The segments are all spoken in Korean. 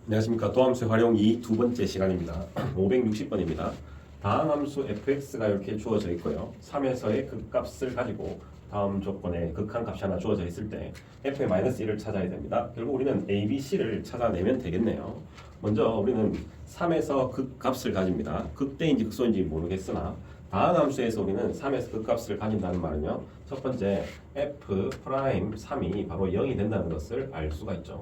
안녕하십니까. 도함수의 활용 2 두 번째 시간입니다. 560번입니다. 다음 함수 fx가 이렇게 주어져 있고요. 3에서의 극값을 가지고 다음 조건에 극한값이 하나 주어져 있을 때 f의 -1을 찾아야 됩니다. 결국 우리는 a, b, c를 찾아내면 되겠네요. 먼저 우리는 3에서 극값을 가집니다. 극대인지 극소인지 모르겠으나 다음 함수에서 우리는 3에서 극값을 가진다는 말은요. 첫 번째 f'3이 바로 0이 된다는 것을 알 수가 있죠.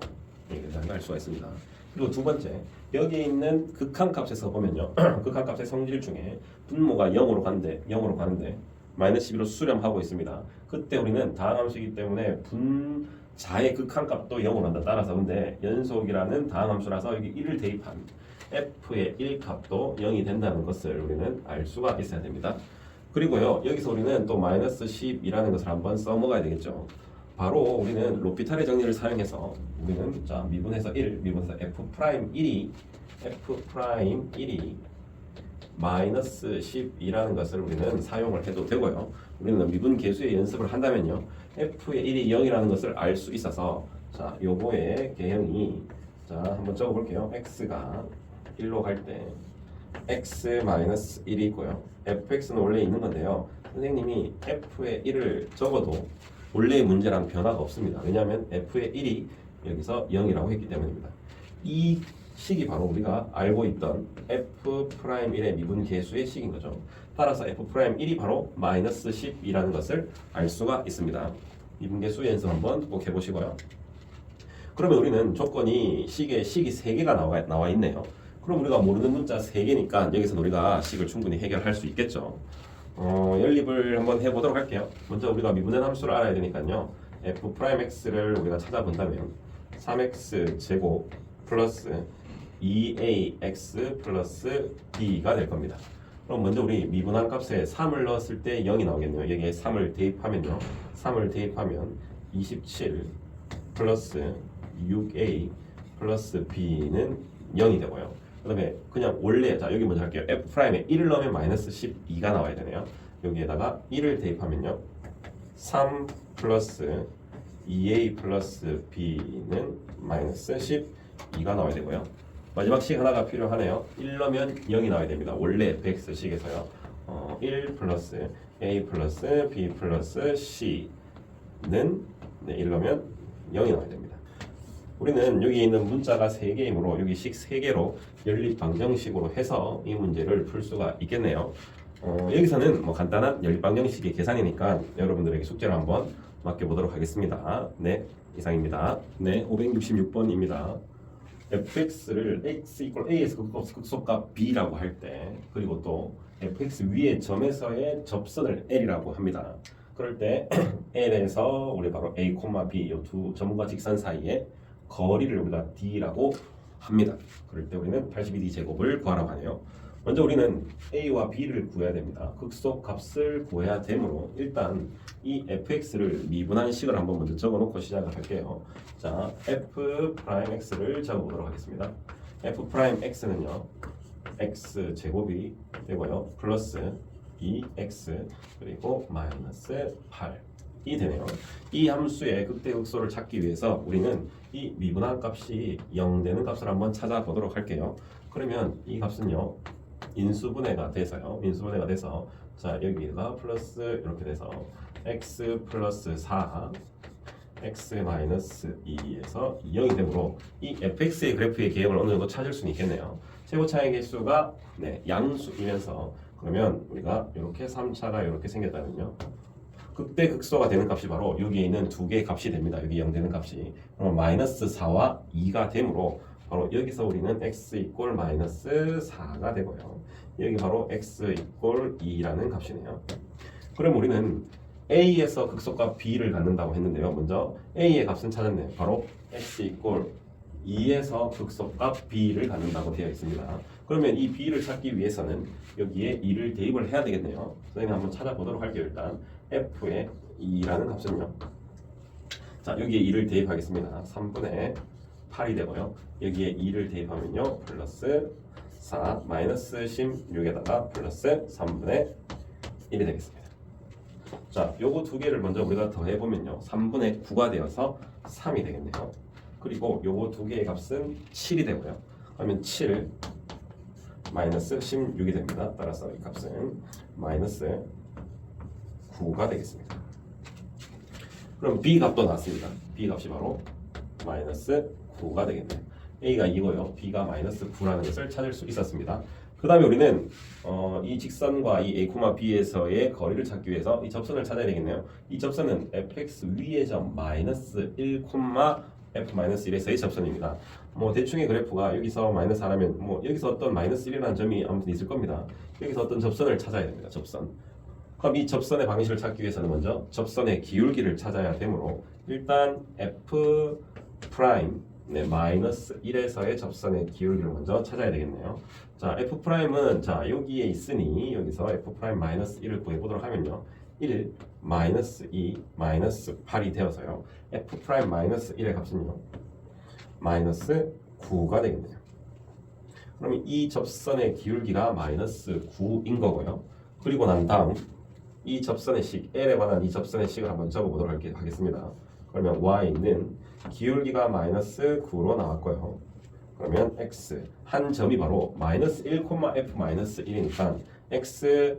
이렇게 알 수가 있습니다. 그리고 두 번째, 여기에 있는 극한값에서 보면요. 극한값의 성질 중에 분모가 0으로 가는데 -12로 수렴하고 있습니다. 그때 우리는 다항함수이기 때문에 분자의 극한값도 0으로 한다. 따라서 근데 연속이라는 다항함수라서 여기 1을 대입한 f의 1값도 0이 된다는 것을 우리는 알 수가 있어야 됩니다. 그리고요. 여기서 우리는 또 -10이라는 것을 한번 써먹어야 되겠죠. 바로 우리는 로피탈의 정리를 사용해서 우리는 자 미분해서 1, 미분해서 f'1이 -12라는 것을 우리는 사용을 해도 되고요. 우리는 미분 계수의 연습을 한다면요. f의 1이 0이라는 것을 알 수 있어서 자 요거의 개형이 자 한번 적어 볼게요. x가 1로 갈 때 x-1이 있고요. fx는 원래 있는 건데요. 선생님이 f의 1을 적어도 원래의 문제랑 변화가 없습니다. 왜냐하면 f의 1이 여기서 0이라고 했기 때문입니다. 이 식이 바로 우리가 알고 있던 f'1의 미분 계수의 식인 거죠. 따라서 f'1이 바로 -10이라는 것을 알 수가 있습니다. 미분 계수 연습 한번 꼭 해보시고요. 그러면 우리는 조건이 식이 3개가 나와 있네요. 그럼 우리가 모르는 문자 3개니까 여기서 우리가 식을 충분히 해결할 수 있겠죠. 연립을 한번 해보도록 할게요. 먼저 우리가 미분의 함수를 알아야 되니까요. f'x를 우리가 찾아본다면 3x 제곱 플러스 2ax 플러스 b가 될 겁니다. 그럼 먼저 우리 미분한 값에 3을 넣었을 때 0이 나오겠네요. 여기에 3을 대입하면요. 3을 대입하면 27 플러스 6a 플러스 b는 0이 되고요. 그 다음에 그냥 원래 자 여기 먼저 할게요. f'에 1을 넣으면 -12가 나와야 되네요. 여기에다가 1을 대입하면요. 3 플러스 2a 플러스 b는 -12가 나와야 되고요. 마지막 식 하나가 필요하네요. 1 넣으면 0이 나와야 됩니다. 원래 fx식에서요. 1 플러스 a 플러스 b 플러스 c는 1 넣으면 0이 나와야 됩니다. 우리는 여기 있는 문자가 3개이므로 여기 식 3개로 연립방정식으로 해서 이 문제를 풀 수가 있겠네요. 여기서는 뭐 간단한 연립방정식의 계산이니까 여러분들에게 숙제를 한번 맡겨보도록 하겠습니다. 네, 이상입니다. 네, 566번입니다. fx를 x = a에서 극소값 b라고 할 때 그리고 또 fx 위의 점에서의 접선을 l이라고 합니다. 그럴 때 l에서 우리 바로 a, b 이 두 점과 직선 사이에 거리를 우리가 d라고 합니다. 그럴 때 우리는 82d 제곱을 구하라고 하네요. 먼저 우리는 a와 b를 구해야 됩니다. 극소 값을 구해야 되므로 일단 이 fx를 미분한 식을 한번 먼저 적어놓고 시작을 할게요. 자, f'x를 적어보도록 하겠습니다. f'x는요 x 제곱이 되고요 플러스 2x 그리고 -8이 되네요. 이 함수의 극대극소를 찾기 위해서 우리는 이 미분한 값이 0 되는 값을 한번 찾아보도록 할게요. 그러면 이 값은요 인수분해가 돼서 자 여기가 플러스 이렇게 돼서 x 플러스 4 x-2에서 0이 되므로 이 fx의 그래프의 개형을 어느 정도 찾을 수는 있겠네요. 최고차의 개수가 양수이면서 그러면 우리가 이렇게 3차가 이렇게 생겼다면요. 극대극소가 되는 값이 바로 여기에 있는 두 개의 값이 됩니다. 여기 0 되는 값이. 그럼 -4와 2가 되므로 바로 여기서 우리는 x = -4가 되고요. 여기 바로 x = 2라는 값이네요. 그럼 우리는 a에서 극소값 b를 갖는다고 했는데요. 먼저 a의 값은 찾았네요. 바로 x = 2에서 극소값 b를 갖는다고 되어 있습니다. 그러면 이 b를 찾기 위해서는 여기에 2를 대입을 해야 되겠네요. 선생님 한번 찾아보도록 할게요. 일단 f의 2라는 값은요. 자 여기에 2를 대입하겠습니다. 3분의 8이 되고요. 여기에 2를 대입하면요. 플러스 4 -16에다가 플러스 3분의 1이 되겠습니다. 자 요거 두 개를 먼저 우리가 더해보면요. 3분의 9가 되어서 3이 되겠네요. 그리고 요거 두 개의 값은 7이 되고요. 그러면 7 마이너스 16이 됩니다. 따라서 이 값은 마이너스 9가 되겠습니다. 그럼 B 값도 나왔습니다. B 값이 바로 마이너스 9가 되겠네요. A가 2고요. B가 마이너스 9라는 것을 찾을 수 있었습니다. 그 다음에 우리는 이 직선과 이 A, B에서의 거리를 찾기 위해서 이 접선을 찾아야 되겠네요. 이 접선은 fx 위의 점 마이너스 1, f-1에서의 접선입니다. 뭐 대충의 그래프가 여기서 마이너스 하나면 뭐 여기서 어떤 마이너스 1이라는 점이 아무튼 있을 겁니다. 여기서 어떤 접선을 찾아야 됩니다. 접선. 그럼 이 접선의 방식을 찾기 위해서는 먼저 접선의 기울기를 찾아야 되므로 일단 f 프라임 마이너스 1에서의 접선의 기울기를 먼저 찾아야 되겠네요. 자, f 프라임은 자 여기에 있으니 여기서 f 프라임 마이너스 1을 구해보도록 하면요. 1 마이너스 2 마이너스 8이 되어서요. f 프라임 마이너스 1의 값은요. 마이너스 9가 되겠네요. 그러면 이 접선의 기울기가 마이너스 9인 거고요. 그리고 난 다음 이 접선의 식, L에 관한 이 접선의 식을 한번 적어보도록 하겠습니다. 그러면 Y는 기울기가 마이너스 9로 나왔고요. 그러면 X, 한 점이 바로 마이너스 1, F 마이너스 1이니까 X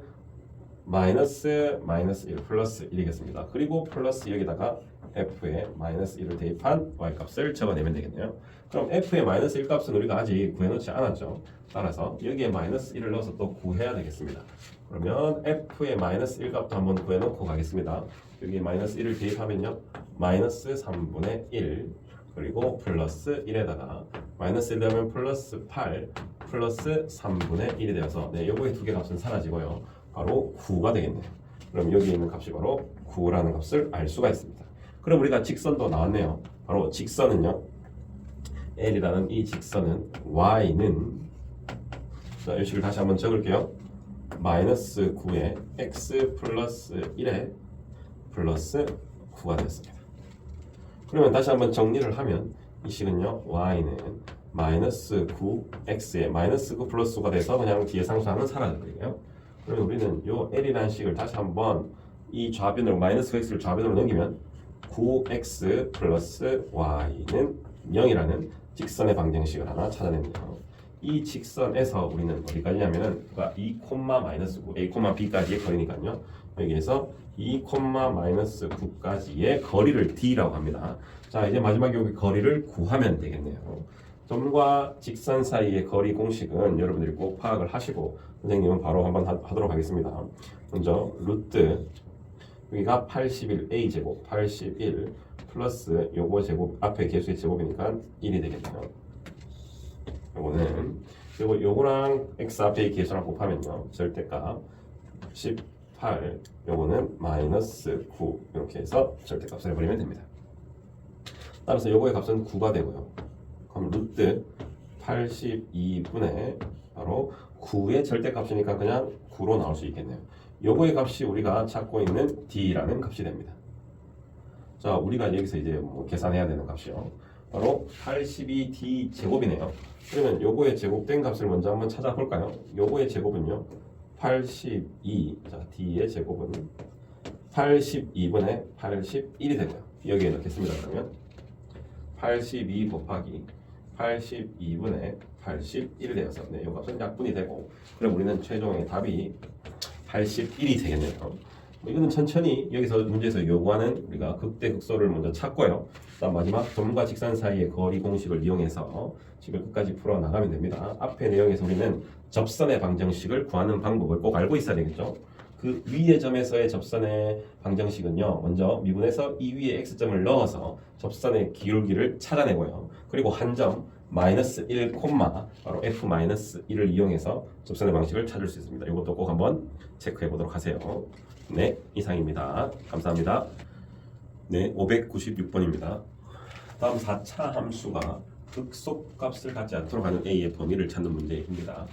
마이너스 1 플러스 1이겠습니다. 그리고 플러스 여기다가 F에 마이너스 1을 대입한 Y값을 적어내면 되겠네요. 그럼 F의 마이너스 1값은 우리가 아직 구해놓지 않았죠. 따라서 여기에 마이너스 1을 넣어서 또 구해야 되겠습니다. 그러면 F의 마이너스 1값도 한번 구해놓고 가겠습니다. 여기 마이너스 1을 대입하면요. 마이너스 3분의 1 그리고 플러스 1에다가 마이너스 1 되면 플러스 8 플러스 3분의 1이 되어서 요거의 두 개 값은 사라지고요. 바로 9가 되겠네요. 그럼 여기 있는 값이 바로 9라는 값을 알 수가 있습니다. 그럼 우리가 직선도 나왔네요. 바로 직선은요. L이라는 이 직선은 Y는 자, 이 식을 다시 한번 적을게요. 마이너스 9에 x 플러스 1에 플러스 9가 되었습니다. 그러면 다시 한번 정리를 하면 이 식은요. y는 마이너스 9x에 마이너스 9 플러스 9가 돼서 그냥 뒤에 상수하면 사라져버리고요. 그러면 우리는 요 l이라는 식을 다시 한번 이 좌변으로 마이너스 x를 좌변으로 넘기면 9x 플러스 y는 0이라는 직선의 방정식을 하나 찾아냈네요. 이 직선에서 우리는 어디까지냐면은 2, 마이너스 9, A, B까지의 거리니까요. 여기에서 2, 마이너스 9까지의 거리를 D라고 합니다. 자, 이제 마지막에 여기 거리를 구하면 되겠네요. 점과 직선 사이의 거리 공식은 여러분들이 꼭 파악을 하시고 선생님은 바로 한번 하도록 하겠습니다. 먼저 루트 여기가 81A 제곱 81 플러스 요거 제곱 앞에 개수의 제곱이니까 1이 되겠네요. 요거는 그리고 요거랑 x 앞에 개수랑 곱하면요 절대값 18 요거는 마이너스 9 이렇게 해서 절대값을 해버리면 됩니다. 따라서 요거의 값은 9가 되고요. 그럼 루트 82분의 바로 9의 절대값이니까 그냥 9로 나올 수 있겠네요. 요거의 값이 우리가 찾고 있는 D라는 값이 됩니다. 자, 우리가 여기서 이제 뭐 계산해야 되는 값이요. 바로 82D 제곱이네요. 그러면 요거의 제곱된 값을 먼저 한번 찾아볼까요? 요거의 제곱은요. 82, 자 D의 제곱은 82분의 81이 되고요. 여기에 넣겠습니다. 그러면 82 곱하기 82분의 81이 되어서 요 값은 약분이 되고 그럼 우리는 최종의 답이 81이 되겠네요. 이거는 천천히 여기서 문제에서 요구하는 우리가 극대극소를 먼저 찾고요. 그다음 마지막 점과 직선 사이의 거리 공식을 이용해서 식을 끝까지 풀어 나가면 됩니다. 앞의 내용에서 우리는 접선의 방정식을 구하는 방법을 꼭 알고 있어야 되겠죠. 그 위의 점에서의 접선의 방정식은요. 먼저 미분해서 이 위에 x점을 넣어서 접선의 기울기를 찾아내고요. 그리고 한 점 마이너스 1, 바로 f-1을 이용해서 접선의 방식을 찾을 수 있습니다. 이것도 꼭 한번 체크해 보도록 하세요. 네, 이상입니다. 감사합니다. 네, 596번입니다. 다음 4차 함수가 극속값을 갖지 않도록 하는 A의 범위를 찾는 문제입니다.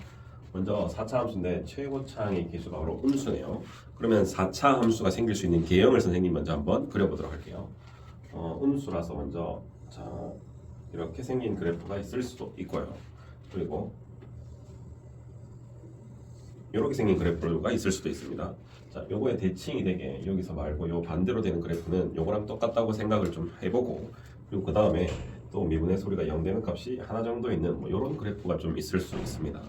먼저 4차 함수인데 최고차항의 개수가 바로 음수네요. 그러면 4차 함수가 생길 수 있는 개형을 선생님 먼저 한번 그려보도록 할게요. 음수라서 먼저 자 이렇게 생긴 그래프가 있을 수도 있고요. 그리고 이렇게 생긴 그래프가 있을 수도 있습니다. 자, 요거의 대칭이 되게 여기서 말고 요 반대로 되는 그래프는 요거랑 똑같다고 생각을 좀 해보고 그리고 그 다음에 또 미분해서 우리가 0 되는 값이 하나 정도 있는 뭐 이런 그래프가 좀 있을 수 있습니다.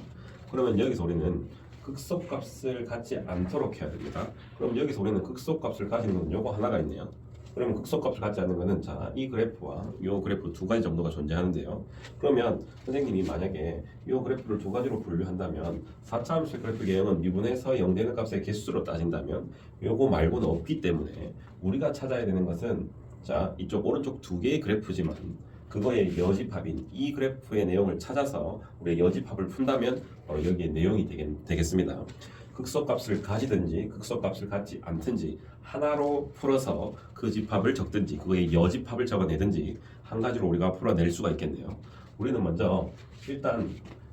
그러면 여기서 우리는 극소값을 갖지 않도록 해야 됩니다. 그럼 여기서 우리는 극소값을 가지는 건 요거 하나가 있네요. 그러면 극소값을 갖지 않는 것은 자, 이 그래프와 이 그래프 두 가지 정도가 존재하는데요. 그러면 선생님이 만약에 이 그래프를 두 가지로 분류한다면 4차 함수 그래프 개형은 미분해서 0 되는 값의 개수로 따진다면 요거 말고는 없기 때문에 우리가 찾아야 되는 것은 자, 이쪽 오른쪽 두 개의 그래프지만 그거의 여집합인 이 그래프의 내용을 찾아서 우리가 여집합을 푼다면 바로 여기에 내용이 되겠습니다. 극소값을 가지든지 극소값을 갖지 않든지 하나로 풀어서 그 집합을 적든지 그거의 여집합을 적어내든지 한 가지로 우리가 풀어낼 수가 있겠네요. 우리는 먼저 일단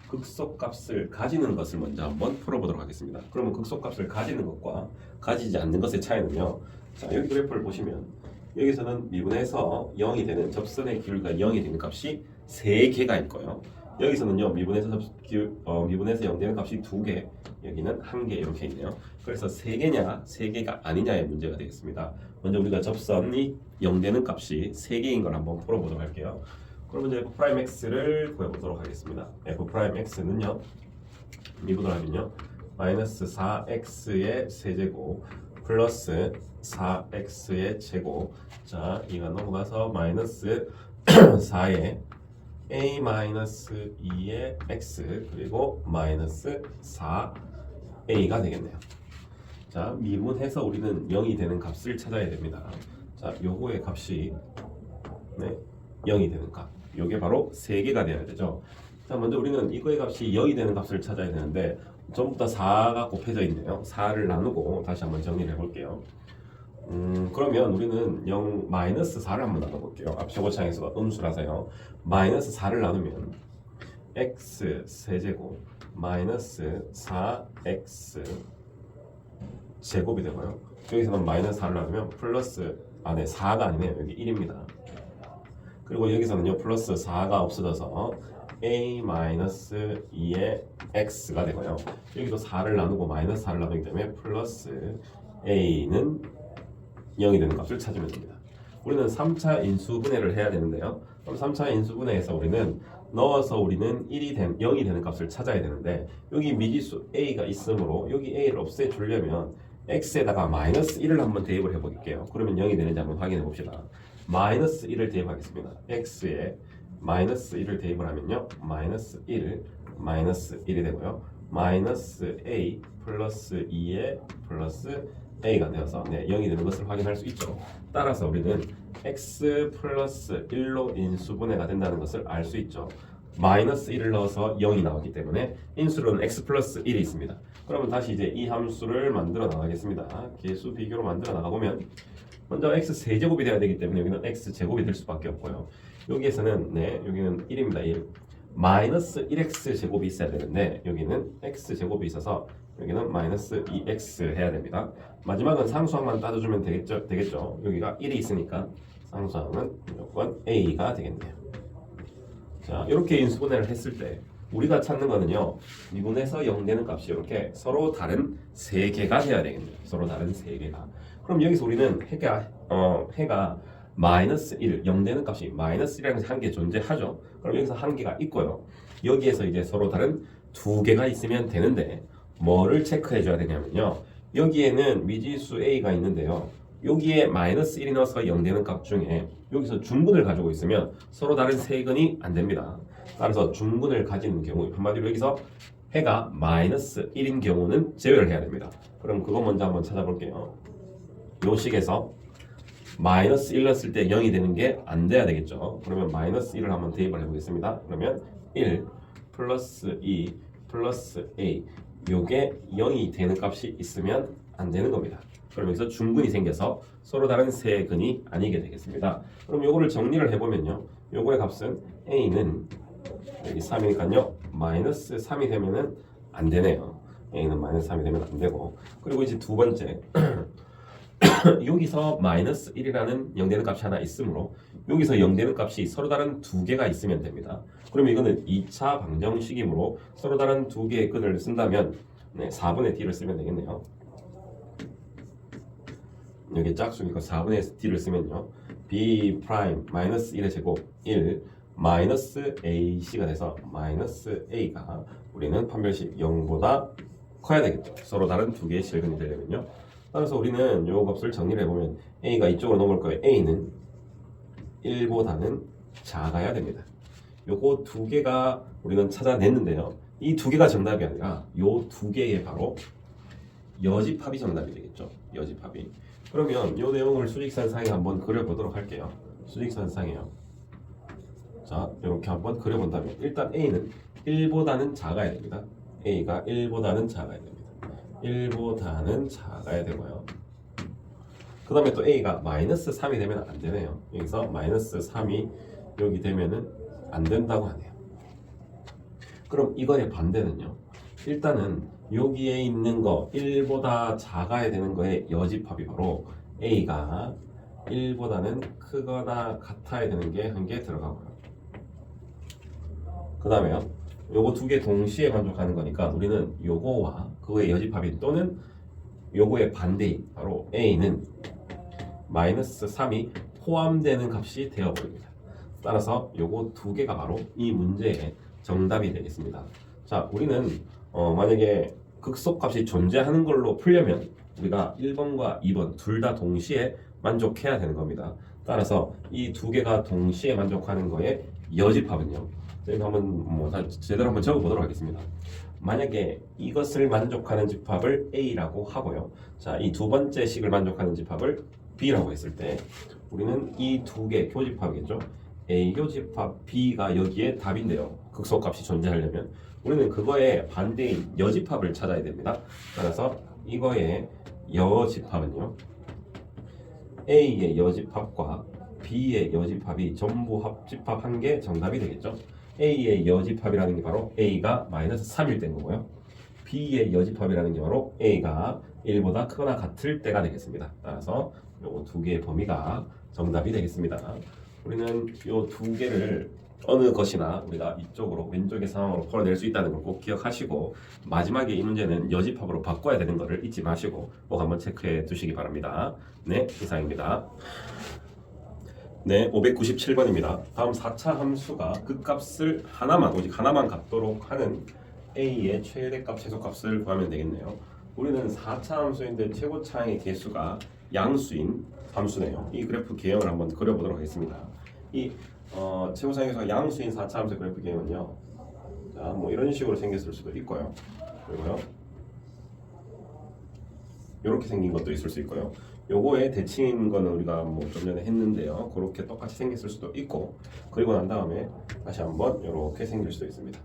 극소값을 가지는 것을 먼저 한번 풀어보도록 하겠습니다. 그러면 극소값을 가지는 것과 가지지 않는 것의 차이는요. 자, 여기 그래프를 보시면 여기서는 미분해서 0이 되는 접선의 기울기가 0이 되는 값이 3개가 있고요. 여기서는요 미분해서 0 되는 값이 2개, 여기는 1개 이렇게 있네요. 그래서 3개냐 3개가 아니냐의 문제가 되겠습니다. 먼저 우리가 접선이 0 되는 값이 3개인 걸 한번 풀어보도록 할게요. 그러면 이제 f'x를 구해보도록 하겠습니다. f'x는요 미분을 하면요 마이너스 4x의 세제곱 플러스 4x의 제곱. 자, 이가 넘어가서 마이너스 4의 a-2의 x 그리고 마이너스 4a가 되겠네요. 자, 미분해서 우리는 0이 되는 값을 찾아야 됩니다. 자, 요거의 값이 0이 되는 값. 요게 바로 3개가 되어야 되죠. 자, 먼저 우리는 이거의 값이 0이 되는 값을 찾아야 되는데 전부 다 4가 곱해져 있네요. 4를 나누고 다시 한번 정리를 해볼게요. 그러면 우리는 0-4를 한번 나눠볼게요. 앞 최고차항에서 음수라서요. 마이너스 4를 나누면 x 세제곱 마이너스 4x 제곱이 되고요. 여기서는 마이너스 4를 나누면 플러스 4가 아니네요. 여기 1입니다. 그리고 여기서는요 플러스 4가 없어져서 a-2의 x가 되고요. 여기도 4를 나누고 마이너스 4를 나누기 때문에 플러스 a는 0이 되는 값을 찾으면 됩니다. 우리는 3차 인수분해를 해야 되는데요. 그럼 3차 인수분해에서 우리는 넣어서 우리는 0이 되는 값을 찾아야 되는데 여기 미지수 a가 있으므로 여기 a를 없애주려면 x에다가 마이너스 1을 한번 대입을 해볼게요. 그러면 0이 되는지 한번 확인해 봅시다. 마이너스 1을 대입하겠습니다. x에 마이너스 1을 대입을 하면요 마이너스 1 마이너스 1이 되고요. 마이너스 a 플러스 2에 플러스 a가 되어서 0이 되는 것을 확인할 수 있죠. 따라서 우리는 x 플러스 1로 인수분해가 된다는 것을 알 수 있죠. 마이너스 1을 넣어서 0이 나오기 때문에 인수로는 x 플러스 1이 있습니다. 그러면 다시 이제 이 함수를 만들어 나가겠습니다. 계수 비교로 만들어 나가보면 먼저 x 세제곱이 돼야 되기 때문에 여기는 x 제곱이 될 수밖에 없고요. 여기에서는 여기는 1입니다. 1. 마이너스 1x 제곱이 있어야 되는데 여기는 x 제곱이 있어서 여기는 마이너스 2x 해야 됩니다. 마지막은 상수항만 따져주면 되겠죠. 여기가 1이 있으니까 상수항은 무조건 a가 되겠네요. 자, 이렇게 인수분해를 했을 때 우리가 찾는 거는요 미분해서 0 되는 값이 이렇게 서로 다른 3개가 돼야 되겠네요. 서로 다른 3개가. 그럼 여기서 우리는 해가 마이너스 1, 0 되는 값이 마이너스 1이라는 것이 한 개 존재하죠. 그럼 여기서 한 개가 있고요. 여기에서 이제 서로 다른 2개가 있으면 되는데 뭐를 체크해 줘야 되냐면요. 여기에는 미지수 a가 있는데요. 여기에 마이너스 1이 넣어서 0 되는 값 중에 여기서 중근을 가지고 있으면 서로 다른 세근이 안 됩니다. 따라서 중근을 가지는 경우 한마디로 여기서 해가 마이너스 1인 경우는 제외를 해야 됩니다. 그럼 그거 먼저 한번 찾아볼게요. 요 식에서 마이너스 1 넣었을 때 0이 되는 게 안 돼야 되겠죠. 그러면 마이너스 1을 한번 대입을 해보겠습니다. 그러면 1 플러스 2 플러스 a 요게 0이 되는 값이 있으면 안 되는 겁니다. 그럼 여기서 중근이 생겨서 서로 다른 세 근이 아니게 되겠습니다. 그럼 요거를 정리를 해보면요. 요거의 값은 a는 여기 3이니까요. 마이너스 3이 되면은 안 되네요. a는 마이너스 3이 되면 안 되고 그리고 이제 두 번째 여기서 마이너스 1이라는 0 되는 값이 하나 있으므로 여기서 0 되는 값이 서로 다른 2개가 있으면 됩니다. 그러면 이거는 2차 방정식이므로 서로 다른 2개의 끈을 쓴다면 4분의 d를 쓰면 되겠네요. 여기 짝수니까 4분의 d를 쓰면요 b 프라임 마이너스 1의 제곱 1 마이너스 AC가 돼서 마이너스 A가 우리는 판별식 0보다 커야 되겠죠. 서로 다른 두 개의 실근이 되려면요. 따라서 우리는 요 값을 정리를 해보면 A가 이쪽으로 넘어올 거예요. A는 1보다는 작아야 됩니다. 요거 두 개가 우리는 찾아냈는데요. 이 두 개가 정답이 아니라 요 두 개의 바로 여집합이 정답이 되겠죠. 여집합이. 그러면 요 내용을 수직선상에 한번 그려보도록 할게요. 수직선상에요. 자, 이렇게 한번 그려본다면 일단 A는 1보다는 작아야 됩니다. A가 1보다는 작아야 됩니다. 1보다는 작아야 되고요. 그 다음에 또 A가 마이너스 3이 되면 안 되네요. 여기서 마이너스 3이 여기 되면은 안 된다고 하네요. 그럼 이거의 반대는요. 일단은 여기에 있는 거 1보다 작아야 되는 거의 여집합이 바로 A가 1보다는 크거나 같아야 되는 게 한 개 들어가고요. 그 다음에요. 요거 두 개 동시에 만족하는 거니까 우리는 요거와 그거의 여집합인 또는 요거의 반대인 바로 A는 마이너스 3이 포함되는 값이 되어버립니다. 따라서 요거 두 개가 바로 이 문제의 정답이 되겠습니다. 자, 우리는 만약에 극소값이 존재하는 걸로 풀려면 우리가 1번과 2번 둘 다 동시에 만족해야 되는 겁니다. 따라서 이 두 개가 동시에 만족하는 거의 여집합은요. 저희가 한번 제대로 한번 적어보도록 하겠습니다. 만약에 이것을 만족하는 집합을 A라고 하고요. 자, 이 두 번째 식을 만족하는 집합을 B라고 했을 때 우리는 이 두 개 교집합이겠죠. A 교집합 B가 여기에 답인데요. 극소값이 존재하려면 우리는 그거의 반대인 여집합을 찾아야 됩니다. 따라서 이거의 여집합은요. A의 여집합과 B의 여집합이 전부 합집합한 게 정답이 되겠죠. A의 여집합이라는 게 바로 A가 마이너스 3일 땐 거고요. B의 여집합이라는 게 바로 A가 1보다 크거나 같을 때가 되겠습니다. 따라서 요 두 개의 범위가 정답이 되겠습니다. 우리는 요 두 개를 어느 것이나 우리가 이쪽으로 왼쪽의 상황으로 풀어낼 수 있다는 걸 꼭 기억하시고 마지막에 이 문제는 여집합으로 바꿔야 되는 것을 잊지 마시고 꼭 한번 체크해 두시기 바랍니다. 네, 이상입니다. 네, 597번입니다. 다음 4차 함수가 극값을 하나만, 오직 하나만 갖도록 하는 A의 최대값, 최소값을 구하면 되겠네요. 우리는 4차 함수인데 최고차항의 개수가 양수인 함수네요. 이 그래프 개형을 한번 그려보도록 하겠습니다. 이 최고차항에서 양수인 4차 함수의 그래프 개형은요. 자, 뭐 이런 식으로 생겼을 수도 있고요. 그리고요. 이렇게 생긴 것도 있을 수 있고요. 요거의 대칭인 거는 우리가 뭐 좀 전에 했는데요. 그렇게 똑같이 생겼을 수도 있고, 그리고 난 다음에 다시 한번 이렇게 생길 수도 있습니다.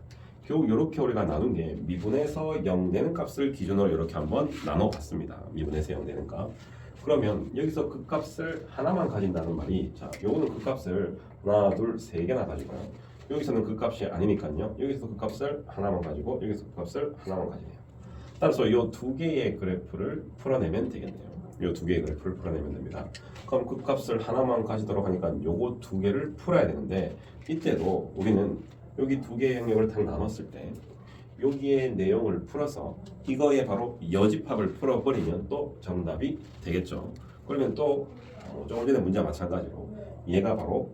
결국 이렇게 우리가 나눈 게 미분에서 0 되는 값을 기준으로 이렇게 한번 나눠봤습니다. 미분에서 0 되는 값. 그러면 여기서 그 값을 하나만 가진다는 말이, 자, 요거는 그 값을 하나, 둘, 세 개나 가지고요. 여기서는 그 값이 아니니까요. 여기서 그 값을 하나만 가지고 여기서 그 값을 하나만 가지네요. 따라서 이 두 개의 그래프를 풀어내면 되겠네요. 이 두 개의 그래프를 풀어내면 됩니다. 그럼 그 값을 하나만 가지도록 하니까 요거 두 개를 풀어야 되는데, 이때도 우리는 여기 두 개의 영역을 딱 나눴을 때 여기의 내용을 풀어서 이거에 바로 여집합을 풀어버리면 또 정답이 되겠죠. 그러면 또 조금 전에 문제와 마찬가지로 얘가 바로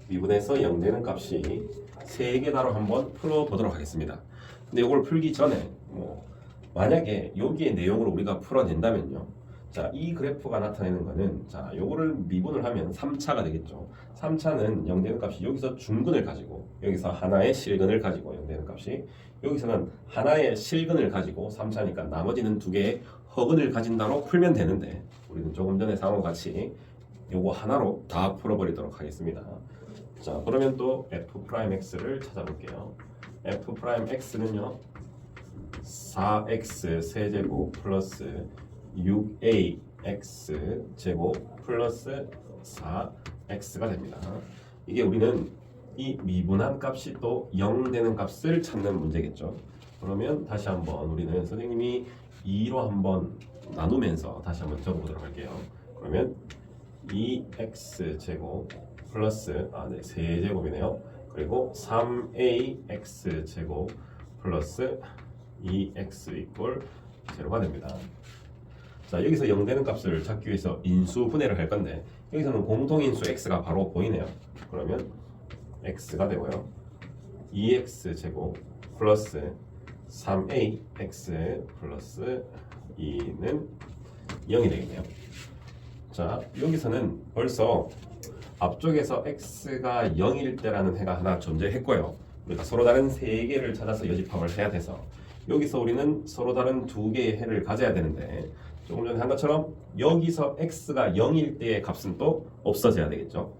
미분에서 0 되는 값이 3개다로 한번 풀어보도록 하겠습니다. 근데 이걸 풀기 전에 만약에 여기의 내용으로 우리가 풀어낸다면요. 자, 이 그래프가 나타내는 거는, 자, 요거를 미분을 하면 3차가 되겠죠. 3차는 0 되는 값이 여기서 중근을 가지고 여기서 하나의 실근을 가지고 0 되는 값이 여기서는 하나의 실근을 가지고 3차니까 나머지는 두 개의 허근을 가진다로 풀면 되는데, 우리는 조금 전에 상황과 같이 요거 하나로 다 풀어버리도록 하겠습니다. 자, 그러면 또 f'x를 찾아볼게요. f'x는요 4x 세제곱 플러스 6ax 제곱 플러스 4x가 됩니다. 이게 우리는 이 미분한 값이 또 0 되는 값을 찾는 문제겠죠. 그러면 다시 한번 우리는 선생님이 2로 한번 나누면서 다시 한번 적어보도록 할게요. 그러면 2x 제곱 플러스 세제곱이네요. 그리고 3ax 제곱 플러스 2x 이퀄 0가 됩니다. 자, 여기서 0 되는 값을 찾기 위해서 인수분해를 할 건데, 여기서는 공통인수 x가 바로 보이네요. 그러면 x가 되고요. 2x 제곱 플러스 3ax 플러스 2는 0이 되겠네요. 자, 여기서는 벌써 앞쪽에서 x가 0일 때라는 해가 하나 존재했고요. 우리가 서로 다른 세 개를 찾아서 여집합을 해야 돼서 여기서 우리는 서로 다른 두 개의 해를 가져야 되는데 조금 전에 한 것처럼 여기서 x가 0일 때의 값은 또 없어져야 되겠죠.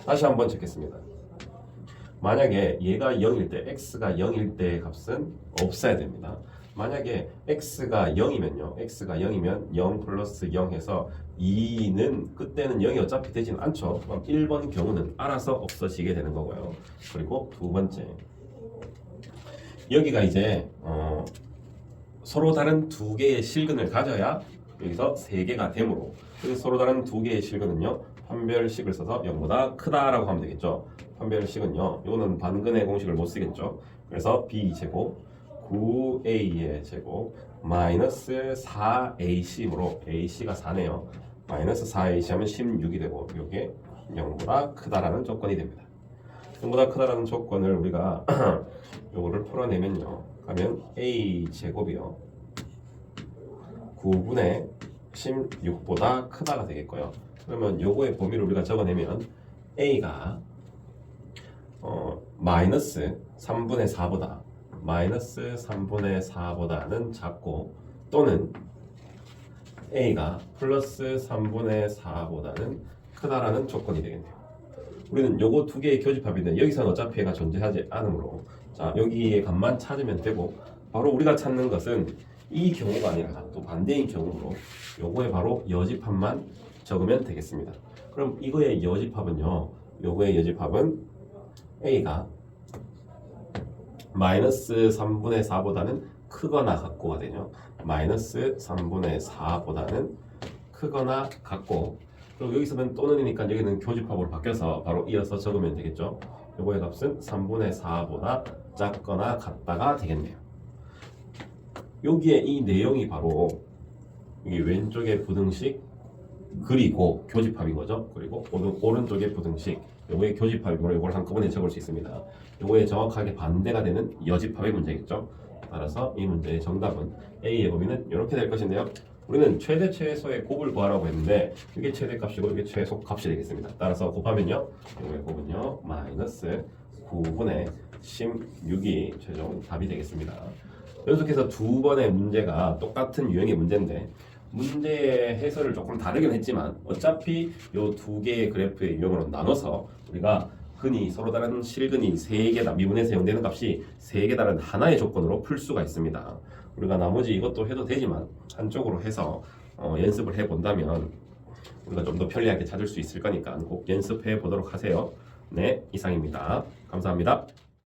다시 한번 적겠습니다. 만약에 얘가 0일 때, x가 0일 때의 값은 없어야 됩니다. 만약에 x가 0이면요. x가 0이면 0 플러스 0 해서 2는 그때는 0이 어차피 되지는 않죠. 그럼 1번 경우는 알아서 없어지게 되는 거고요. 그리고 두 번째. 여기가 이제 서로 다른 두 개의 실근을 가져야 여기서 세 개가 되므로 그래서 서로 다른 두 개의 실근은요. 판별식을 써서 0보다 크다라고 하면 되겠죠. 판별식은요. 이거는 반근의 공식을 못 쓰겠죠. 그래서 b 제곱 9a의 제곱 마이너스 4ac므로 ac가 4네요. 마이너스 4ac 하면 16이 되고 이게 0보다 크다라는 조건이 됩니다. 0보다 크다라는 조건을 우리가 요거를 풀어내면요. 가면 a 제곱이요. 9분의 16보다 크다가 되겠고요. 그러면 요거의 범위를 우리가 적어내면 a가 마이너스 3분의 4보다 마이너스 3분의 4보다는 작고 또는 a가 플러스 3분의 4보다는 크다라는 조건이 되겠네요. 우리는 요거 두 개의 교집합인데 여기서는 어차피 얘가 존재하지 않으므로 자 여기의 값만 찾으면 되고 바로 우리가 찾는 것은 이 경우가 아니라 또 반대인 경우로 요거에 바로 여집합만 적으면 되겠습니다. 그럼 이거의 여집합은요. 요거의 여집합은 a가 마이너스 3분의 4보다는 크거나 같고가 되죠. 마이너스 3분의 4보다는 크거나 같고 그리고 여기서는 또는이니까 여기는 교집합으로 바뀌어서 바로 이어서 적으면 되겠죠. 요거의 값은 3분의 4보다 작거나 같다가 되겠네요. 여기에 이 내용이 바로 여기 왼쪽의 부등식 그리고 교집합인 거죠. 그리고 오른쪽의 부등식 요거의 교집합이므로 요걸 한꺼번에 적을 수 있습니다. 요거에 정확하게 반대가 되는 여집합의 문제겠죠. 따라서 이 문제의 정답은 A의 범위는 이렇게 될 것인데요. 우리는 최대 최소의 곱을 구하라고 했는데 이게 최대값이고 이게 최소값이 되겠습니다. 따라서 곱하면요. 요거의 곱은요. 마이너스 9분의 16이 최종 답이 되겠습니다. 연속해서 두 번의 문제가 똑같은 유형의 문제인데 문제의 해설을 조금 다르긴 했지만 어차피 이 두 개의 그래프의 유형으로 나눠서 우리가 흔히 서로 다른 실근이 3개다 미분에서 사용되는 값이 3개 다른 하나의 조건으로 풀 수가 있습니다. 우리가 나머지 이것도 해도 되지만 한쪽으로 해서 연습을 해본다면 우리가 좀 더 편리하게 찾을 수 있을 거니까 꼭 연습해 보도록 하세요. 네, 이상입니다. 감사합니다.